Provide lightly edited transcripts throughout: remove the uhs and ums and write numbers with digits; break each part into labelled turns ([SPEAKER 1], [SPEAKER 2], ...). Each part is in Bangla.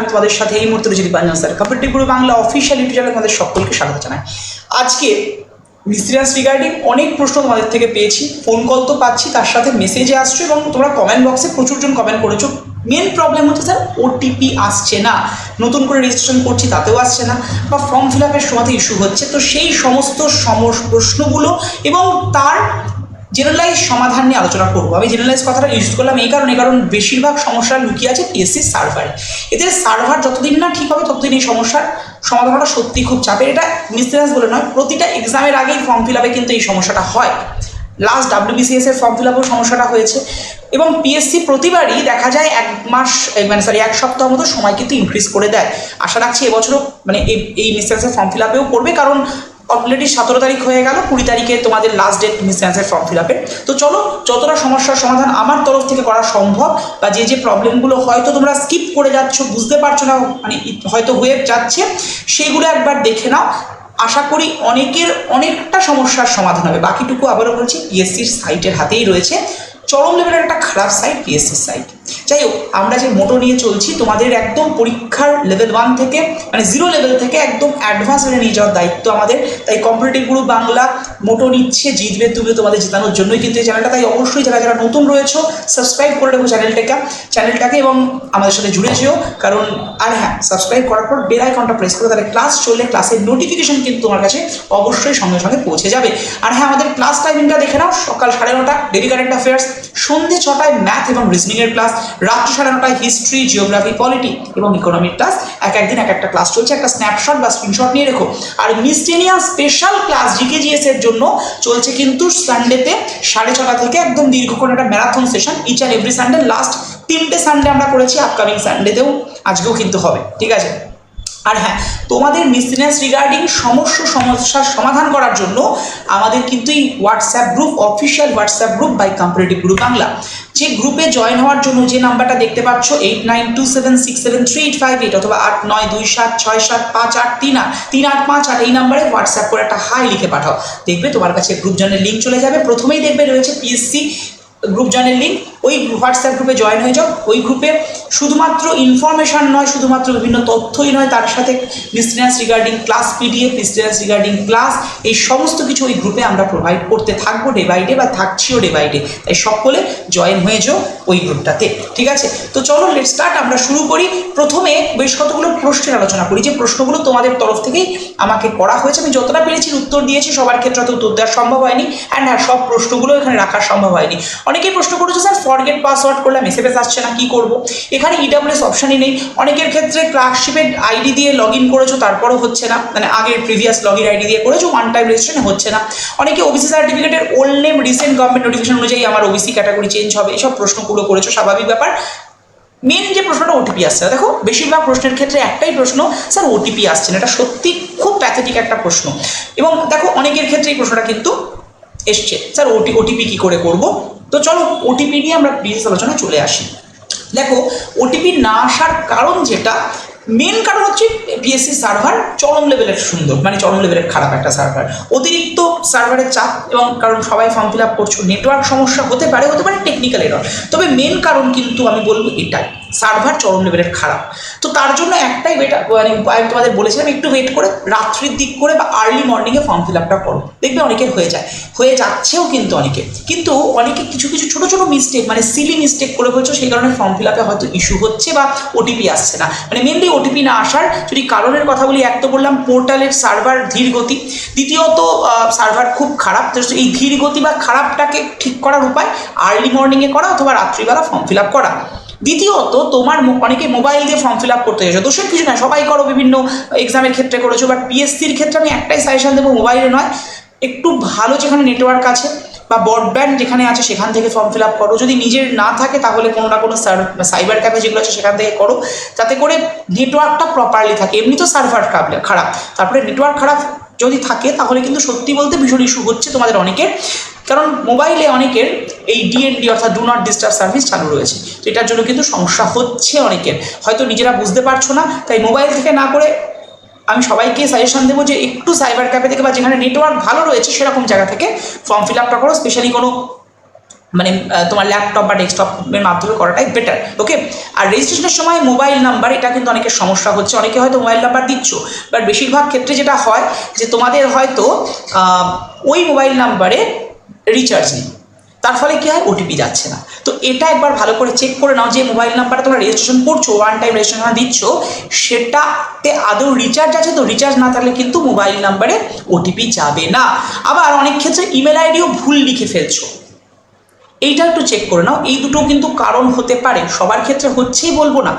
[SPEAKER 1] তোমাদের সাথে এই মুহূর্তে রয়েছে Dipanjan sir. Competitive Guru Bangla official YouTube চ্যানেলে তোমাদের সকলকে স্বাগত জানাই। আজকে মিসলিনিয়াস রিগার্ডিং অনেক প্রশ্ন তোমাদের থেকে পেয়েছি, ফোন কল তো পাচ্ছি, তার সাথে মেসেজে আসছো এবং তোমরা কমেন্ট বক্সে প্রচুর জন কমেন্ট করেছো। মেন প্রবলেম হচ্ছে স্যার ওটিপি আসছে না, নতুন করে রেজিস্ট্রেশন করছি তাতেও আসছে না, বা ফর্ম ফিল আপের সময়তে ইস্যু হচ্ছে। তো সেই সমস্ত প্রশ্নগুলো এবং তার জেনারেলাইজ সমাধান নিয়ে আলোচনা করবো। আমি জেনারেলাইজ কথাটা ইউজ করলাম এই কারণ বেশিরভাগ সমস্যা লুকিয়ে আছে পিএসসি সার্ভারে। এদের সার্ভার যতদিন না ঠিক হবে ততদিন এই সমস্যার সমাধানটা সত্যি খুব চাপের। এটা মিসলিনিয়াস বলে নয়, প্রতিটা এক্সামের আগেই ফর্ম ফিল আপে কিন্তু এই সমস্যাটা হয়। লাস্ট WBCS এর ফর্ম ফিল আপেও সমস্যাটা হয়েছে এবং পিএসসি প্রতিবারই দেখা যায় এক সপ্তাহ মতো সময় কিন্তু ইনক্রিজ করে দেয়। আশা রাখছি এবছরও এই মিসলিনিয়াসের ফর্ম ফিল আপেও করবে, কারণ অলরেডি 17 তারিখ হয়ে গেল, 20 তারিখে তোমাদের লাস্ট ডেট মিসলিনিয়াসের ফর্ম ফিল আপের। তো চলো, যতটা সমস্যার সমাধান আমার তরফ থেকে করা সম্ভব, বা যে প্রবলেমগুলো হয়তো তোমরা স্কিপ করে যাচ্ছ, বুঝতে পারছো না, হয়তো হয়ে যাচ্ছে, সেগুলো একবার দেখে নাও। আশা করি অনেকটা সমস্যার সমাধান হবে। বাকিটুকু আবারও বলছি, পিএসসির সাইটের হাতেই রয়েছে। চরম লেভেলের একটা খারাপ সাইট পিএসসির সাইট। যাই হোক, আমরা যে মোটো নিয়ে চলছি, তোমাদের একদম পরীক্ষার লেভেল 1 থেকে জিরো লেভেল থেকে একদম অ্যাডভান্স লেভেলে নিয়ে যাওয়ার দায়িত্ব আমাদের। তাই কম্পিটিটিভ গুরু বাংলা মোটো নিচ্ছে, জিতবে তুমি, তোমাদের জেতানোর জন্যই কিন্তু এই চ্যানেলটা। তাই অবশ্যই যারা নতুন রয়েছে সাবস্ক্রাইব করে দেবো চ্যানেলটাকে এবং আমাদের সাথে জুড়ে যেও। কারণ আর হ্যাঁ, সাবস্ক্রাইব করার পর বেল আইকনটা প্রেস করে তাহলে ক্লাস চললে ক্লাসের নোটিফিকেশন কিন্তু তোমার কাছে অবশ্যই সঙ্গে সঙ্গে পৌঁছে যাবে। আর হ্যাঁ, আমাদের ক্লাস টাইমিংটা দেখে নাও। সকাল 9:30 ডেইলি কারেন্ট অ্যাফেয়ার্স, সন্ধ্যে 6টায় ম্যাথ এবং রিজনিংয়ের ক্লাস, রাত্রি 9:30টায় হিস্ট্রি, জিওগ্রাফি, পলিটি এবং ইকোনমিক ক্লাস। একদিন একটা ক্লাস চলছে, একটা স্ন্যাপশট বা স্ক্রিনশট নিয়ে রেখো। আর মিসলিনিয়াস স্পেশাল ক্লাস GKGS এর জন্য চলছে কিন্তু সানডেতে 6:30 থেকে একদম দীর্ঘক্ষণ একটা marathon session, each and every Sunday. Last 3টে সানডে আমরা করেছি, আপকামিং সানডেতেও আজকেও কিন্তু হবে, ঠিক আছে? আর হ্যাঁ, তোমাদের মিসলিনিয়াস রিগার্ডিং সমস্যার সমাধান করার জন্য আমাদের কিন্তু এই WhatsApp group, official WhatsApp group by Competitive Guru Bangla, যে গ্রুপে জয়েন হওয়ার জন্য যে নাম্বারটা দেখতে পাচ্ছ 8927673858 অথবা 8927675838 এই নাম্বারে হোয়াটসঅ্যাপ করে একটা হাই লিখে পাঠাও। দেখবে তোমার কাছে গ্রুপ জয়েনের লিঙ্ক চলে যাবে। প্রথমেই দেখবে রয়েছে পিএসসি গ্রুপ জয়েনের লিঙ্ক। ওই হোয়াটসঅ্যাপ গ্রুপে জয়েন হয়ে যাও। ওই গ্রুপে শুধুমাত্র ইনফরমেশান নয়, শুধুমাত্র বিভিন্ন তথ্যই নয়, তার সাথে miscellaneous regarding class PDF, miscellaneous regarding class, এই সমস্ত কিছু ওই গ্রুপে আমরা প্রোভাইড করতে থাকবো ডে বাই ডে, বা থাকছিও ডে বাই ডে। তাই সকলে জয়েন হয়ে যাও ওই গ্রুপটাতে, ঠিক আছে? তো চলো লেটস স্টার্ট, আমরা শুরু করি। প্রথমে বেশ কতগুলো প্রশ্নের আলোচনা করি, যে প্রশ্নগুলো তোমাদের তরফ থেকেই আমাকে করা হয়েছে। আমি যতটা পেরেছি উত্তর দিয়েছি, সবার ক্ষেত্রে হয়তো উত্তর দেওয়া সম্ভব হয়নি, অ্যান্ড হ্যাঁ, সব প্রশ্নগুলো এখানে রাখা সম্ভব হয়নি। অনেকেই প্রশ্ন করেছে, স্যার ফরগেট পাসওয়ার্ড করলাম, SMS আসছে না, কি করব? এখানে EWS অপশানই নেই। অনেকের ক্ষেত্রে ক্লার্কশিপের আইডি দিয়ে লগ ইন করেছো, তারপরেও হচ্ছে না, আগের প্রিভিয়াস লগ ইন আইডি দিয়ে করেছো, ওয়ান টাইম রেজিস্ট্রেশন হচ্ছে না। অনেকে ওবিসি সার্টিফিকেটের old name recent government notification অনুযায়ী আমার ওবিসি ক্যাটাগরি চেঞ্জ হবে, এসব প্রশ্নগুলো করেছো, স্বাভাবিক ব্যাপার। মেন যে প্রশ্নটা ওটিপি আসছে না, দেখো বেশিরভাগ প্রশ্নের ক্ষেত্রে একটাই প্রশ্ন, স্যার ওটিপি আসছে না। এটা সত্যি খুব প্যাথেটিক একটা প্রশ্ন। এবং দেখো অনেকের ক্ষেত্রে এই প্রশ্নটা কিন্তু এসছে, স্যার ওটিপি কী করে করবো? তো চলো ওটিপি নিয়ে আমরা বিশেষ আলোচনায় চলে আসি। দেখো, ওটিপি না আসার কারণ, যেটা মেন কারণ হচ্ছে পিএসসি সার্ভার চরম লেভেলের চরম লেভেলের খারাপ একটা সার্ভার। অতিরিক্ত সার্ভারের চাপ, এবং কারণ সবাই ফর্ম ফিল আপ করছো, নেটওয়ার্ক সমস্যা হতে পারে টেকনিক্যাল এরর। তবে মেন কারণ কিন্তু আমি বলবো এটাই, সার্ভার চরম লেভেলের খারাপ। তো তার জন্য একটাই আমি তোমাদের বলেছিলাম, একটু ওয়েট করে রাত্রির দিক করে বা আর্লি মর্নিংয়ে ফর্ম ফিল আপটা করো, দেখবে অনেকের হয়ে যাচ্ছেও কিন্তু অনেকে কিছু ছোটো ছোটো মিস্টেক, সিলি মিস্টেক করে ফেলছো, সেই কারণে ফর্ম ফিল আপে হয়তো ইস্যু হচ্ছে বা ওটিপি আসছে না। মেনলি ওটিপি না আসার যদি কারণের কথা বলি, এক তো বললাম পোর্টালের সার্ভার ধীর গতি, দ্বিতীয়ত সার্ভার খুব খারাপ। এই ধীর গতি বা খারাপটাকে ঠিক করার উপায় আর্লি মর্নিংয়ে করা অথবা রাত্রিবেলা ফর্ম ফিল আপ করা। দ্বিতীয়ত, তোমার অনেকে মোবাইল দিয়ে ফর্ম ফিল আপ করতে এসো, দোষের কিছু নয়, সবাই করো, বিভিন্ন এক্সামের ক্ষেত্রে করেছো, বাট পিএসসির ক্ষেত্রে আমি একটাই সাজেশন দেবো, মোবাইলে নয়, একটু ভালো যেখানে নেটওয়ার্ক আছে বা ব্রডব্যান্ড যেখানে আছে সেখান থেকে ফর্ম ফিল আপ করো। যদি নিজের না থাকে তাহলে কোনো না কোনো সাইবার ক্যাফে যেগুলো আছে সেখান থেকে করো, যাতে করে নেটওয়ার্কটা প্রপারলি থাকে। এমনি তো সার্ভার খারাপ, তারপরে নেটওয়ার্ক খারাপ যদি থাকে তাহলে কিন্তু সত্যি বলতে ভীষণ ইস্যু হচ্ছে তোমাদের অনেকের। কারণ মোবাইলে অনেকের এই DND অর্থাৎ ডু নট ডিস্টার্ব সার্ভিস চালু রয়েছে, তো এটার জন্য কিন্তু সমস্যা হচ্ছে অনেকের, হয়তো নিজেরা বুঝতে পারছো না। তাই মোবাইল থেকে না করে আমি সবাইকে সাজেশন দেবো যে একটু সাইবার ক্যাফে থেকে বা যেখানে নেটওয়ার্ক ভালো রয়েছে সেরকম জায়গা থেকে ফর্ম ফিল আপটা করো। স্পেশালি কোনো মানে তোমার ল্যাপটপ বা ডেস্কটপের মাধ্যমে করাটাই বেটার। ওকে, আর রেজিস্ট্রেশনের সময় মোবাইল নাম্বার, এটা কিন্তু অনেকের সমস্যা হচ্ছে, অনেকে হয়তো মোবাইল নাম্বার দিচ্ছ, বাট বেশিরভাগ ক্ষেত্রে যেটা হয় যে তোমাদের হয়তো ওই মোবাইল নাম্বারে রিচার্জ নেই, তার ফলে কী হয়, ওটিপি যাচ্ছে না। তো এটা একবার ভালো করে চেক করে নাও যে মোবাইল নাম্বারটা তোমরা রেজিস্ট্রেশন করছো, ওয়ান টাইম রেজিস্ট্রেশন দিচ্ছ, সেটাতে আদৌ রিচার্জ আছে। তো রিচার্জ না থাকলে কিন্তু মোবাইল নাম্বারে ওটিপি যাবে না। আবার অনেক ক্ষেত্রে ইমেল আইডিও ভুল লিখে ফেলছো, এইটা একটু চেক করে নাও। এই দুটো কিন্তু কারণ হতে পারে, সবার ক্ষেত্রে হচ্ছেই বলবো না,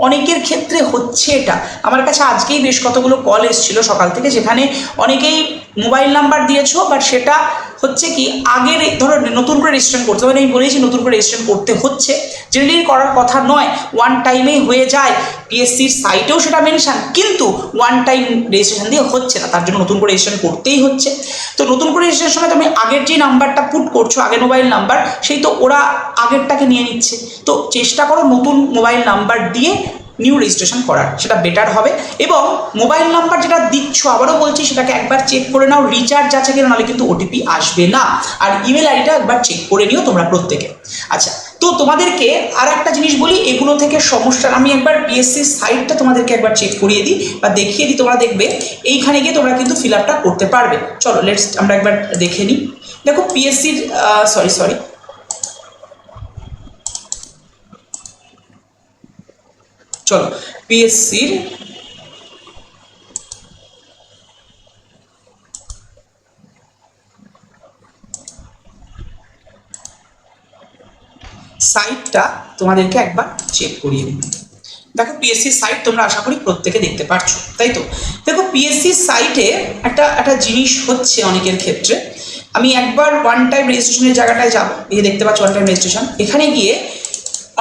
[SPEAKER 1] অনেকের ক্ষেত্রে হচ্ছে এটা। আমার কাছে আজকেই বেশ কতগুলো কল এসেছিল সকাল থেকে, যেখানে অনেকেই মোবাইল নাম্বার দিয়েছো, বাট সেটা হচ্ছে কি আগের, ধরো নতুন করে রেজিস্ট্রেশন করতে হবে, আমি বলেছি নতুন করে রেজিস্ট্রেশন করতে হচ্ছে, জেনারেলি করার কথা নয়, ওয়ান টাইমেই হয়ে যায়, পিএসসির সাইটেও সেটা মেনশন, কিন্তু ওয়ান টাইম রেজিস্ট্রেশন দিয়ে হচ্ছে না, তার জন্য নতুন করে রেজিস্ট্রেশন করতেই হচ্ছে। তো নতুন করে রেজিস্ট্রেশনের সময় তুমি আগের যে নাম্বারটা পুট করছো, আগের মোবাইল নাম্বার, সেই তো ওরা আগেরটাকে নিয়ে নিচ্ছে। তো চেষ্টা করো নতুন মোবাইল নাম্বার দিয়ে নিউ রেজিস্ট্রেশন করার, সেটা বেটার হবে। এবং মোবাইল নাম্বার যেটা দিচ্ছ, আবারও বলছি, সেটাকে একবার চেক করে নাও রিচার্জ আছে কিনা, নাহলে কিন্তু ওটিপি আসবে না। আর ইমেল আইডিটা একবার চেক করে নিও তোমরা প্রত্যেকে। আচ্ছা, তো তোমাদেরকে আর একটা জিনিস বলি, এগুলো থেকে সমস্যা, আমি একবার পিএসসির সাইটটা তোমাদেরকে একবার চেক করিয়ে দিই বা দেখিয়ে দিই, তোমরা দেখবে এইখানে গিয়ে তোমরা কিন্তু ফিল আপটা করতে পারবে। চলো লেটস আমরা একবার দেখে নিই। দেখো পিএসসির সরি চলো পিএসসির সাইটটা তোমাদেরকে একবার চেক করিয়ে দিই। দেখো পিএসসির সাইট তোমরা আশা করি প্রত্যেকে দেখতে পাচ্ছ, তাই তো? দেখো পিএসসির সাইটে একটা জিনিস হচ্ছে অনেকের ক্ষেত্রে, আমি একবার ওয়ান টাইম রেজিস্ট্রেশনের জায়গাটায় যাবো, এই দেখতে পাচ্ছ ওয়ান টাইম রেজিস্ট্রেশন, এখানে গিয়ে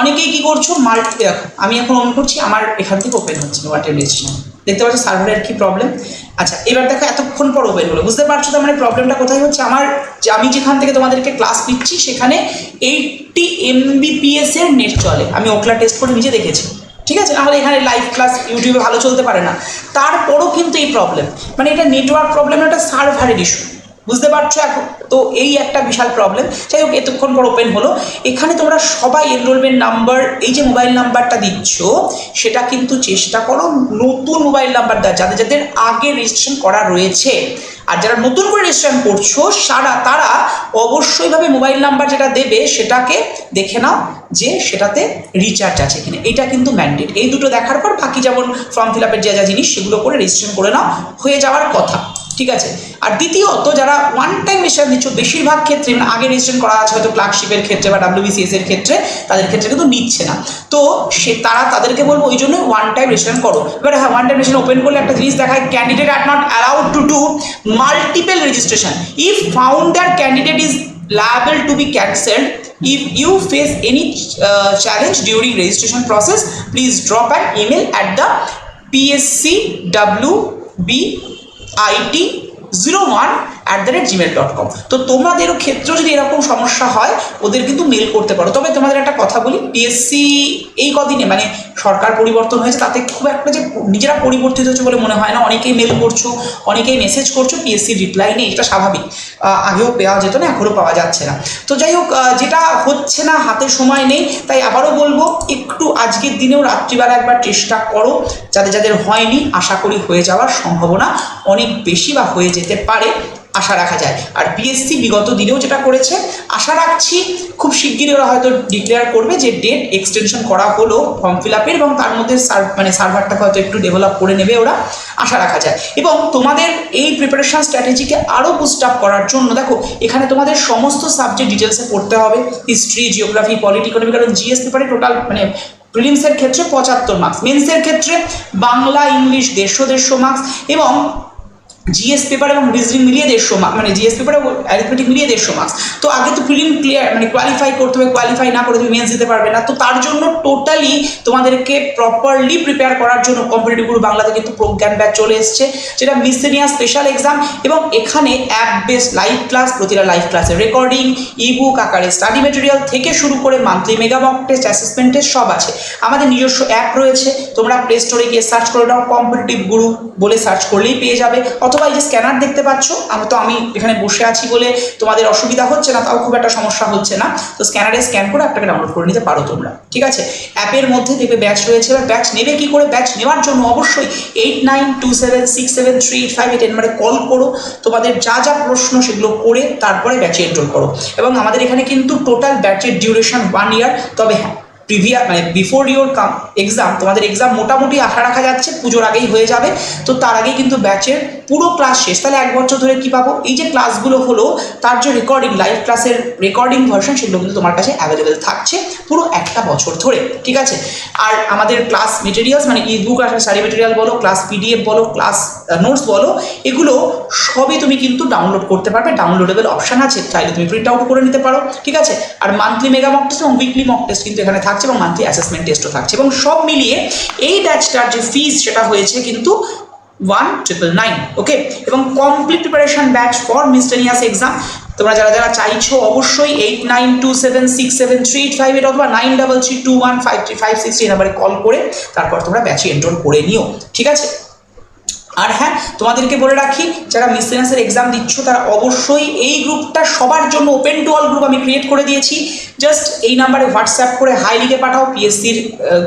[SPEAKER 1] অনেকেই কী করছো, মাল্টি, দেখো আমি এখন অন করছি, আমার এখান থেকে ওপেন হচ্ছে ওয়ান টাইম রেজিস্ট্রেশন, দেখতে পাচ্ছ সার্ভারের কি প্রবলেম। আচ্ছা, এবার দেখো এতক্ষণ পর ওপেন হলো, বুঝতে পারছো তার মানে প্রবলেমটা কোথায় হচ্ছে। আমি যেখান থেকে তোমাদেরকে ক্লাস নিচ্ছি সেখানে 80 Mbps এর নেট চলে, আমি ওকলা টেস্ট করে নিজে দেখেছি, ঠিক আছে? নাহলে এখানে লাইভ ক্লাস ইউটিউবে ভালো চলতে পারে না, তারপরও কিন্তু এই প্রবলেম, মানে এটা নেটওয়ার্ক প্রবলেম, একটা সার্ভারের ইস্যু, বুঝতে পারছো এখন? তো এই একটা বিশাল প্রবলেম। যাই হোক, এতক্ষণ পর ওপেন হলো। এখানে তোমরা সবাই এনরোলমেন্ট নাম্বার, এই যে মোবাইল নাম্বারটা দিচ্ছ, সেটা কিন্তু চেষ্টা করো নতুন মোবাইল নাম্বার দেওয়ার, যাদের যাদের আগে রেজিস্ট্রেশন করা রয়েছে। আর যারা নতুন করে রেজিস্ট্রেশন করছো তারা অবশ্যইভাবে মোবাইল নাম্বার যেটা দেবে সেটাকে দেখে নাও যে সেটাতে রিচার্জ আছে কিনা, এটা কিন্তু ম্যান্ডেট। এই দুটো দেখার পর বাকি যেমন ফর্ম ফিল আপের যা জিনিস সেগুলো করে রেজিস্ট্রেশন করে নাও, হয়ে যাওয়ার কথা, ঠিক আছে? আর দ্বিতীয়ত, যারা ওয়ান টাইম রেজিস্ট্রেশন দিচ্ছ, বেশিরভাগ ক্ষেত্রে মানে আগে রেজিস্ট্রেশন করা আছে হয়তো ক্লার্কশিপের ক্ষেত্রে বা WBCS এর ক্ষেত্রে, তাদের ক্ষেত্রে কিন্তু নিচ্ছে না। তো তাদেরকে বলবো ওই জন্য ওয়ান টাইম রেজিস্ট্রেশন করো। এবার হ্যাঁ, ওয়ান টাইম রেজিস্ট্রেশন ওপেন করলে একটা জিনিস দেখায়, candidate are not allowed to do multiple registration if found that candidate is liable to be cancelled. If you face any challenge during registration process, please drop an email at the pscwbit01@gmail.com। তো তোমাদেরও ক্ষেত্রেও যদি এরকম সমস্যা হয়, ওদের কিন্তু মেল করতে পারো। তবে তোমাদের একটা কথা বলি, পিএসসি এই কদিনে মানে সরকার পরিবর্তন হয়েছে, তাতে খুব একটা যে নিজেরা পরিবর্তিত হচ্ছে বলে মনে হয় না। অনেকেই মেল করছো, অনেকেই মেসেজ করছো, পিএসসির রিপ্লাই নেই, এটা স্বাভাবিক। আগেও পাওয়া যেত না, এখনও পাওয়া যাচ্ছে না। তো যাই হোক, যেটা হচ্ছে না, হাতে সময় নেই, তাই আবারও বলবো একটু আজকের দিনেও রাত্রিবেলা একবার চেষ্টা করো। যাদের যাদের হয়নি, আশা করি হয়ে যাওয়ার সম্ভাবনা অনেক বেশি বা হয়ে যেতে পারে, আশা রাখা যায়। আর পিএসসি বিগত দিনেও যেটা করেছে, আশা রাখছি খুব শিগগিরই ওরা হয়তো ডিক্লেয়ার করবে যে ডেট এক্সটেনশন করা হলো ফর্ম ফিল আপের, এবং তার মধ্যে সার্ভারটাকে হয়তো একটু ডেভেলপ করে নেবে ওরা, আশা রাখা যায়। এবং তোমাদের এই প্রিপারেশন স্ট্র্যাটেজিকে আরও বুস্ট আপ করার জন্য দেখো এখানে তোমাদের সমস্ত সাবজেক্ট ডিটেলসে পড়তে হবে, হিস্ট্রি, জিওগ্রাফি, পলিটি, ইকোনমি, কারণ জিএস পেপারে টোটাল মানে প্রিলিমসের ক্ষেত্রে 75 মার্কস, মেন্সের ক্ষেত্রে বাংলা, ইংলিশ 150 মার্কস, এবং জিএস পেপার এবং রিজনিং মিলিয়ে 150 মার্কস, মানে জিএস পেপার এবং অ্যারিথমেটিক মিলিয়ে 150 মার্কস। তো আগে তো প্রিলিম ক্লিয়ার মানে কোয়ালিফাই করতে হবে, কোয়ালিফাই না করে তুমি মেন্স দিতে পারবে না। তো তার জন্য টোটালি তোমাদেরকে প্রপারলি প্রিপেয়ার করার জন্য কম্পিটিটিভ গুরু বাংলাতে কিন্তু প্রোগ্রাম ব্যাচ চলে এসছে, যেটা মিসেলিনিয়াস স্পেশাল এক্সাম, এবং এখানে অ্যাপ বেস লাইভ ক্লাস, প্রতিটা লাইভ ক্লাসের রেকর্ডিং, ইবুক আকারে স্টাডি মেটেরিয়াল থেকে শুরু করে monthly mega mock test, assessment test সব আছে। আমাদের নিজস্ব অ্যাপ রয়েছে, তোমরা প্লে স্টোরে গিয়ে সার্চ করে নাও, কম্পিটিটিভ গুরু বলে সার্চ করলেই পেয়ে যাবে, অথবা অথবা এই যে স্ক্যানার দেখতে পাচ্ছ, আমি এখানে বসে আছি বলে তোমাদের অসুবিধা হচ্ছে না, তাও খুব একটা সমস্যা হচ্ছে না। তো স্ক্যানারে স্ক্যান করে অ্যাপটাকে ডাউনলোড করে নিতে পারো তোমরা, ঠিক আছে। অ্যাপের মধ্যে দেখবে ব্যাচ রয়েছে। এবার ব্যাচ নেবে কি করে? ব্যাচ নেওয়ার জন্য অবশ্যই 8927673858 এই নাম্বারে কল করো, তোমাদের যা যা প্রশ্ন সেগুলো করে তারপরে ব্যাচে এনরোল করো। এবং আমাদের এখানে কিন্তু টোটাল ব্যাচের ডিউরেশন 1 ইয়ার। তবে হ্যাঁ, বিফোর ইউর এক্সাম, তোমাদের এক্সাম মোটামুটি আশা রাখা যাচ্ছে পুজোর আগেই হয়ে যাবে। তো তার আগেই কিন্তু ব্যাচের পুরো ক্লাস শেষ। তাহলে 1 বছর ধরে কি পাবো? এই যে ক্লাসগুলো হলো তার যে রেকর্ডিং, লাইভ ক্লাসের রেকর্ডিং ভার্সন, সেগুলো কিন্তু তোমার কাছে অ্যাভেলেবেল থাকছে পুরো 1 বছর ধরে, ঠিক আছে। আর আমাদের ক্লাস মেটেরিয়ালস মানে ইবুক আর স্টাডি মেটেরিয়াল বলো, ক্লাস পিডিএফ বলো, ক্লাস নোটস বলো, এগুলো সবই তুমি কিন্তু ডাউনলোড করতে পারবে। ডাউনলোডেবল অপশান আছে, চাইলে তুমি প্রিন্ট আউট করে নিতে পারো, ঠিক আছে। আর মান্থলি মেগা মক টেস্ট এবং উইকলি মক টেস্ট কিন্তু এখানে থাকছে, এবং মান্থলি অ্যাসেসমেন্ট টেস্টও থাকছে। এবং সব মিলিয়ে এই ব্যাচটার যে ফিজ সেটা হয়েছে কিন্তু 1999, ওকে। এবং complete preparation batch for miscellaneous exam. তোমরা যারা যারা চাইছো অবশ্যই 8927673858 অথবা 9332153563 এই নাম্বারে কল করে তারপর তোমরা ব্যাচে এনরোল করে নিও, ঠিক আছে। আর হ্যাঁ, তোমাদেরকে বলে রাখি, যারা মিসলেনিয়াসের এক্সাম দিচ্ছ তারা অবশ্যই এই গ্রুপটা সবার জন্য ওপেন টু অল গ্রুপ আমি ক্রিয়েট করে দিয়েছি। জাস্ট এই নাম্বারে হোয়াটসঅ্যাপ করে হাই লিখে পাঠাও, পিএসসির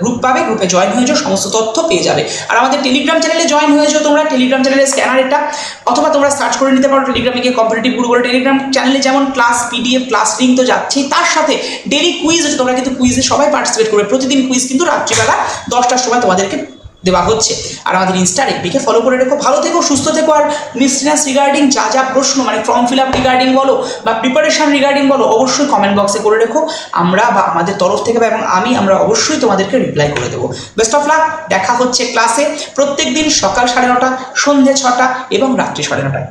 [SPEAKER 1] গ্রুপ পাবে, গ্রুপে জয়েন হয়ে যাও, সমস্ত তথ্য পেয়ে যাবে। আর আমাদের টেলিগ্রাম চ্যানেলে জয়েন হয়ে যাও তোমরা, টেলিগ্রাম চ্যানেলের স্ক্যানার এটা, অথবা তোমরা সার্চ করে নিতে পারো টেলিগ্রামে গিয়ে কম্পিটিটিভ গ্রুপ বলে। টেলিগ্রাম চ্যানেলে যেমন ক্লাস পিডিএফ, ক্লাস লিঙ্ক তো যাচ্ছেই, তার সাথে ডেলি কুইজ আছে, তোমরা কিন্তু কুইজে সবাই পার্টিসিপেট করবে। প্রতিদিন কুইজ কিন্তু রাত্রিবেলা 10টার সময় তোমাদেরকে দেওয়া হচ্ছে। আর আমাদের ইনস্টার এফবিকে ফলো করে রেখো। ভালো থেকো, সুস্থ থেকো। আর মিসলেনিয়াস রিগার্ডিং যা যা প্রশ্ন মানে ফর্ম ফিল আপ রিগার্ডিং বলো বা প্রিপারেশন রিগার্ডিং বলো, অবশ্যই কমেন্ট বক্সে করে রেখো। আমরা বা আমাদের তরফ থেকে এবং আমরা অবশ্যই তোমাদেরকে রিপ্লাই করে দেবো। Best of luck. দেখা হচ্ছে ক্লাসে প্রত্যেক দিন সকাল 9:30, সন্ধ্যে 6টা এবং রাত্রি 9:30।